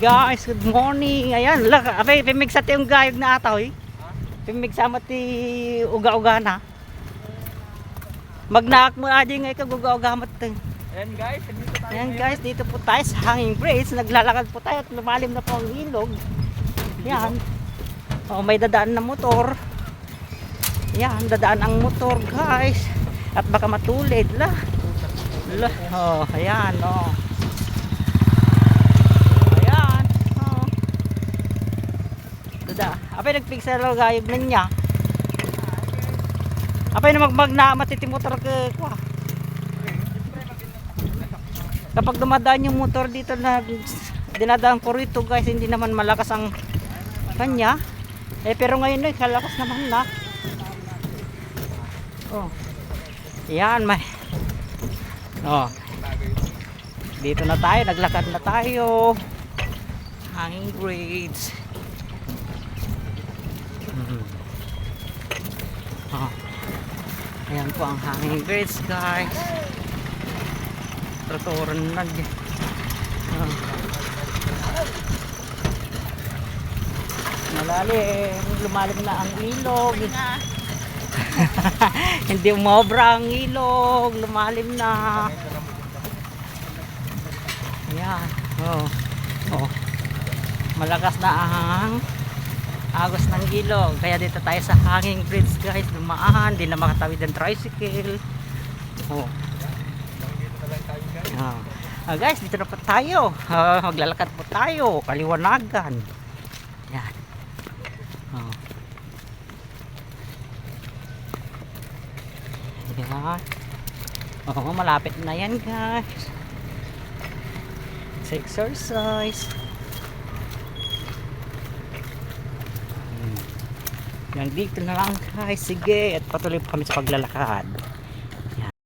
Guys, good morning. Ayan, apay pimigsa ti yung gayog na ataw eh. Pimigsa mo ti uga-uga na. Magnaak mo adi nga ikaw uga-uga mo ti. Ayan guys, dito po tayo sa Hanging Bridge. Naglalakad po tayo at lumalim na po ang ilog. Yan. Oh, may dadaan na motor. Yan, dadaan ang motor guys. At baka matulid la. Oh, ayan oh. Apay nagpigsa lang gayog na niya. Apay na magmag na matitimotor ka kwa. Kapag dumadaan yung motor dito na dinadaan ko rito guys, hindi naman malakas ang kanya. Pero ngayon ay kalakas naman na. Oh. Yan may. Oh. Dito na tayo, naglakad na tayo. Hanging Bridge. Oh. Ayan po ang Hanging Bridge guys. Trotoran na oh. Malalim, lumalim na ang ilog. Hindi umobra ang ilog, lumalim na. Ayan. Oh. Oh. Malakas na ang agos ng ilog, kaya dito tayo sa Hanging Bridge guys, dumaan, di na makatawid ng tricycle. Oh. Guys, dito na po tayo, maglalakad po tayo, kaliwanagan. Yan. Yan. Malapit na yan guys. Sa exercise. Yan, dito na lang guys. Sige, at patuloy po kami sa paglalakad.